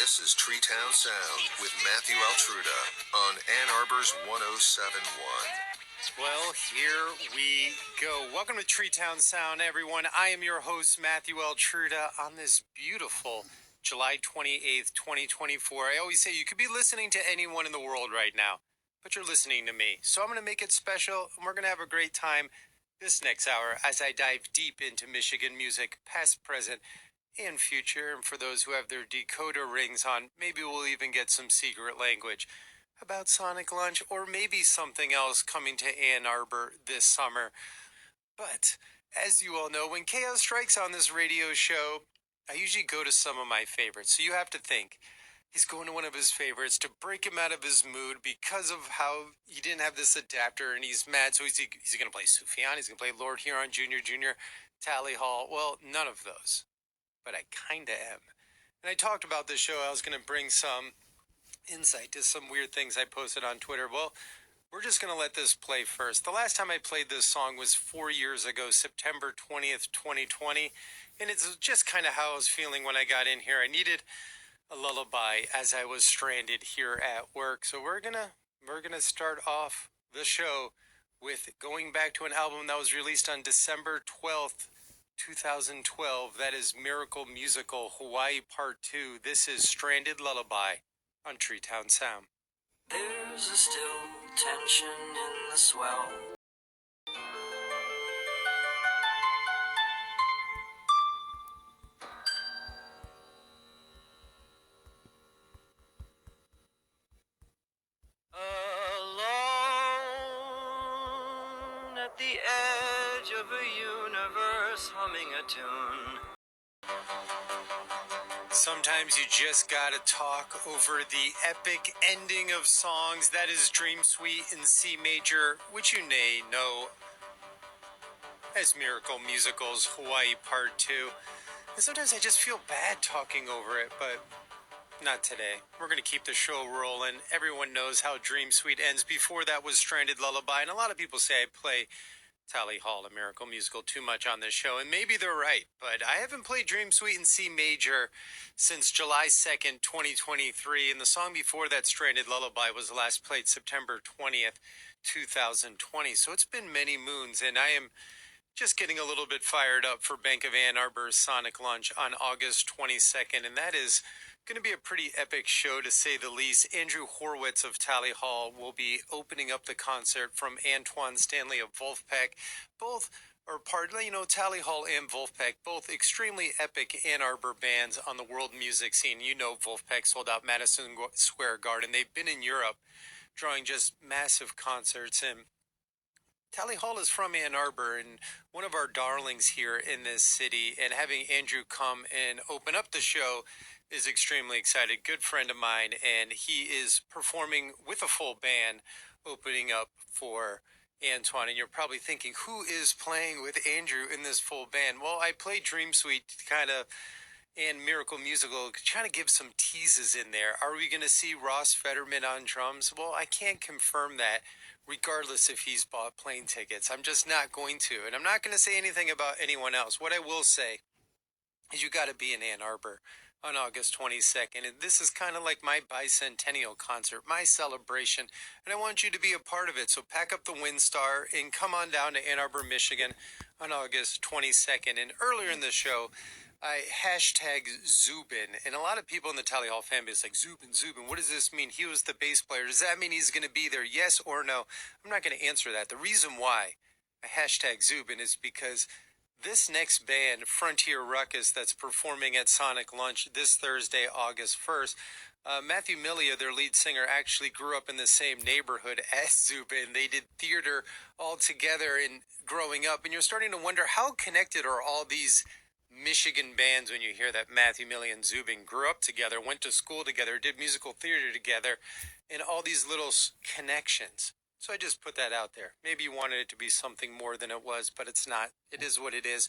This is Treetown Sound with Matthew Altruda on Ann Arbor's 1071. Well, here we go. Welcome to Treetown Sound, everyone. I am your host, Matthew Altruda, on this beautiful July 28th, 2024. I always say you could be listening to anyone in the world right now, but you're listening to me. So I'm going to make it special, and we're going to have a great time this next hour as I dive deep into Michigan music, past, present, and future. And for those who have their decoder rings on, maybe we'll even get some secret language about Sonic Lunch or maybe something else coming to Ann Arbor this summer. But as you all know, when chaos strikes on this radio show, I usually go to some of my favorites. So you have to think, he's going to one of his favorites to break him out of his mood because of how he didn't have this adapter and he's mad. So he's going to play Sufjan, he's going to play Lord Huron Jr., Tally Hall. Well, none of those. But I kind of am. And I talked about this show. I was going to bring some insight to some weird things I posted on Twitter. Well, we're just going to let this play first. The last time I played this song was 4 years ago, September 20th, 2020. And it's just kind of how I was feeling when I got in here. I needed a lullaby as I was stranded here at work. So we're gonna start off the show with going back to an album that was released on December 12th, 2012. That is Miracle Musical Hawaii Part 2. This is Stranded Lullaby on Treetown Sound. There's a still tension in the swell. Alone at the edge of a universe, humming a tune. Sometimes you just gotta talk over the epic ending of songs. That is Dream Suite in C major, which you may know as Miracle Musical's Hawaii Part 2. And sometimes I just feel bad talking over it, but not today. We're going to keep the show rolling. Everyone knows how Dream Suite ends. Before that was Stranded Lullaby, and a lot of people say I play Tally Hall, a Miracle Musical, too much on this show, and maybe they're right, but I haven't played Dream Suite in C major since July 2nd, 2023, and the song before that, Stranded Lullaby, was last played September 20th, 2020, so it's been many moons, and I am just getting a little bit fired up for Bank of Ann Arbor's Sonic Lunch on August 22nd, and that is going to be a pretty epic show to say the least. Andrew Horwitz of Tally Hall will be opening up the concert from Antoine Stanley of Wolfpack. Both are Tally Hall and Wolfpack, both extremely epic Ann Arbor bands on the world music scene. You know Wolfpack sold out Madison Square Garden. They've been in Europe drawing just massive concerts, and Tally Hall is from Ann Arbor and one of our darlings here in this city, and having Andrew come and open up the show is extremely excited. Good friend of mine, and he is performing with a full band opening up for Antoine. And you're probably thinking, who is playing with Andrew in this full band? Well, I played Dream Suite and Miracle Musical, trying to give some teases in there. Are we going to see Ross Fetterman on drums? Well, I can't confirm that, regardless if he's bought plane tickets. I'm just not going to. And I'm not going to say anything about anyone else. What I will say is you got to be in Ann Arbor on August 22nd. And this is kind of like my bicentennial concert, my celebration. And I want you to be a part of it. So pack up the Windstar and come on down to Ann Arbor, Michigan on August 22nd. And earlier in the show, I hashtag Zubin, and a lot of people in the Tally Hall fan base like, Zubin, what does this mean? He was the bass player. Does that mean he's going to be there? Yes or no? I'm not going to answer that. The reason why I hashtag Zubin is because this next band, Frontier Ruckus, that's performing at Sonic Lunch this Thursday, August 1st, Matthew Millia, their lead singer, actually grew up in the same neighborhood as Zubin. They did theater all together and growing up, and you're starting to wonder, how connected are all these Michigan bands when you hear that Matthew Millia and Zubin grew up together, went to school together, did musical theater together, and all these little connections. So I just put that out there. Maybe you wanted it to be something more than it was, but it's not. It is what it is.